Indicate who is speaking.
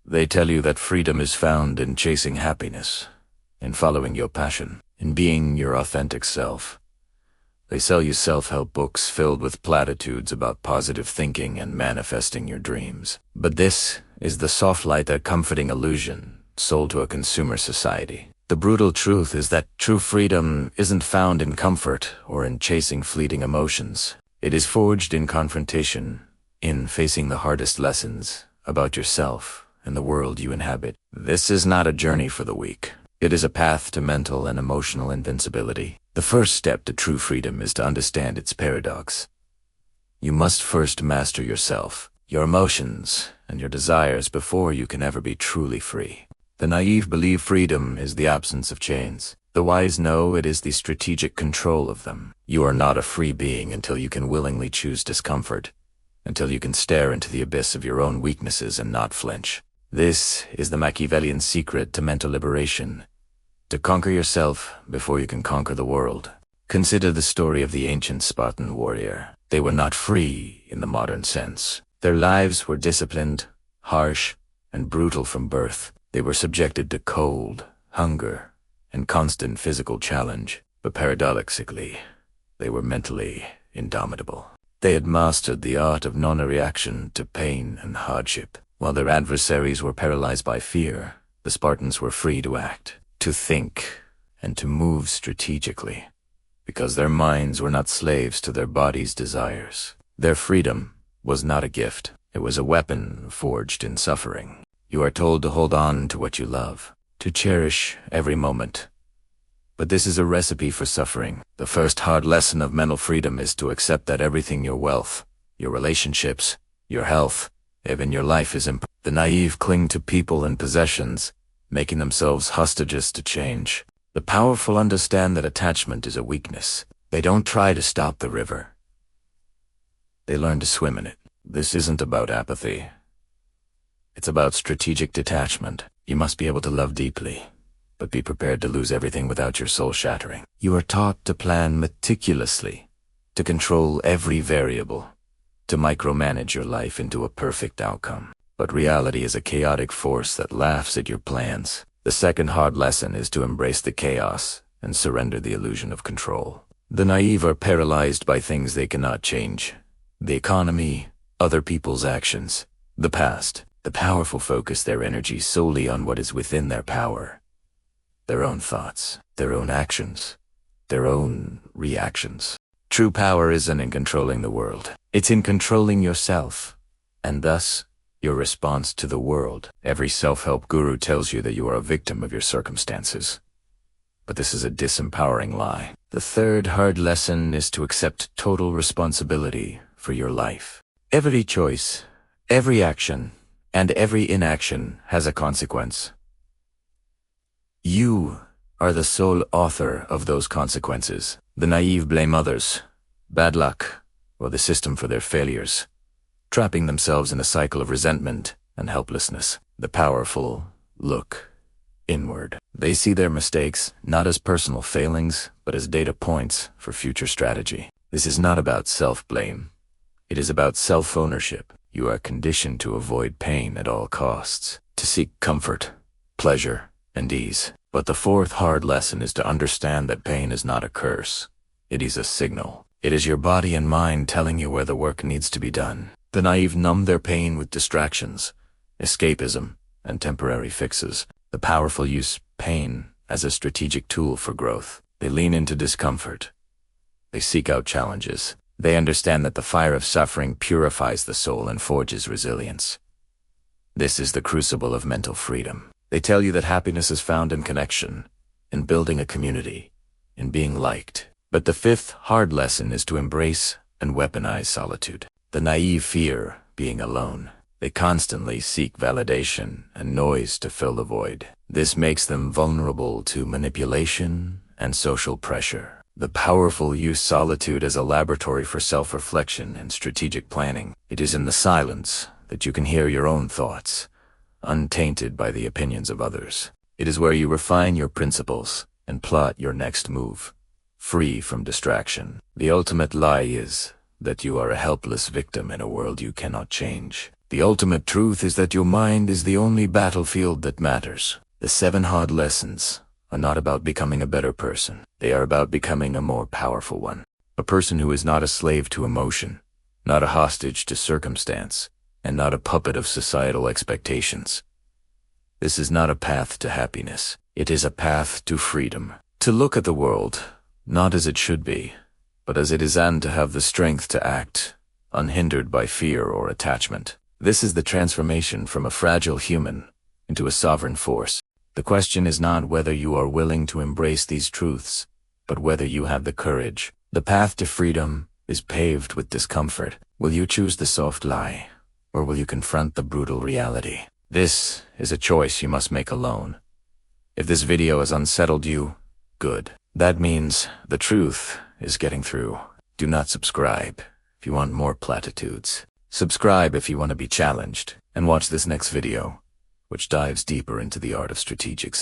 Speaker 1: They tell you that freedom is found in chasing happiness, in following your passion, in being your authentic self. They sell you self-help books filled with platitudes about positive thinking and manifesting your dreams. But this is the soft-light, comforting illusion sold to a consumer society. The brutal truth is that true freedom isn't found in comfort or in chasing fleeting emotions. It is forged in confrontation, in facing the hardest lessons about yourself and the world you inhabit. This is not a journey for the weak. It is a path to mental and emotional invincibility. The first step to true freedom is to understand its paradox. You must first master yourself, your emotions, and your desires before you can ever be truly free. The naive believe freedom is the absence of chains. The wise know it is the strategic control of them. You are not a free being until you can willingly choose discomfort, until you can stare into the abyss of your own weaknesses and not flinch. This is the Machiavellian secret to mental liberation. To conquer yourself before you can conquer the world. Consider the story of the ancient Spartan warrior. They were not free in the modern sense. Their lives were disciplined, harsh, and brutal from birth. They were subjected to cold, hunger, and constant physical challenge. But paradoxically, they were mentally indomitable. They had mastered the art of non-reaction to pain and hardship. While their adversaries were paralyzed by fear, the Spartans were free to act, to think, and to move strategically, because their minds were not slaves to their bodies' desires. Their freedom was not a gift. It was a weapon forged in suffering. You are told to hold on to what you love, to cherish every moment. But this is a recipe for suffering. The first hard lesson of mental freedom is to accept that everything, your wealth, your relationships, your health, even your life is imperfect. The naive cling to people and possessions, making themselves hostages to change. The powerful understand that attachment is a weakness. They don't try to stop the river. They learn to swim in it. This isn't about apathy. It's about strategic detachment. You must be able to love deeply, but be prepared to lose everything without your soul shattering. You are taught to plan meticulously, to control every variable, to micromanage your life into a perfect outcome. But reality is a chaotic force that laughs at your plans. The second hard lesson is to embrace the chaos and surrender the illusion of control. The naive are paralyzed by things they cannot change. The economy, other people's actions, the past. The powerful focus their energy solely on what is within their power. Their own thoughts, their own actions, their own reactions. True power isn't in controlling the world. It's in controlling yourself, and thus, your response to the world. Every self-help guru tells you that you are a victim of your circumstances. But this is a disempowering lie. The third hard lesson is to accept total responsibility for your life. Every choice, every action, and every inaction has a consequence. You are the sole author of those consequences. The naive blame others, bad luck, or the system for their failures, trapping themselves in a cycle of resentment and helplessness. The powerful look inward. They see their mistakes not as personal failings, but as data points for future strategy. This is not about self-blame. It is about self-ownership. You are conditioned to avoid pain at all costs, to seek comfort, pleasure, and ease. But the fourth hard lesson is to understand that pain is not a curse. It is a signal. It is your body and mind telling you where the work needs to be done. The naive numb their pain with distractions, escapism, and temporary fixes. The powerful use pain as a strategic tool for growth. They lean into discomfort. They seek out challenges. They understand that the fire of suffering purifies the soul and forges resilience. This is the crucible of mental freedom. They tell you that happiness is found in connection, in building a community, in being liked. But the fifth hard lesson is to embrace and weaponize solitude. The naive fear being alone. They constantly seek validation and noise to fill the void. This makes them vulnerable to manipulation and social pressure. The powerful use solitude as a laboratory for self-reflection and strategic planning. It is in the silence that you can hear your own thoughts, untainted by the opinions of others. It is where you refine your principles and plot your next move, free from distraction. The ultimate lie is that you are a helpless victim in a world you cannot change. The ultimate truth is that your mind is the only battlefield that matters. The 7 hard lessons are not about becoming a better person. They are about becoming a more powerful one. A person who is not a slave to emotion, not a hostage to circumstance, and not a puppet of societal expectations. This is not a path to happiness. It is a path to freedom. To look at the world, not as it should be, but as it is, and to have the strength to act, unhindered by fear or attachment. This is the transformation from a fragile human into a sovereign force. The question is not whether you are willing to embrace these truths, but whether you have the courage. The path to freedom is paved with discomfort. Will you choose the soft lie, or will you confront the brutal reality? This is a choice you must make alone. If this video has unsettled you, good. That means the truth is getting through. Do not subscribe if you want more platitudes. Subscribe if you want to be challenged, and watch this next video, which dives deeper into the art of strategic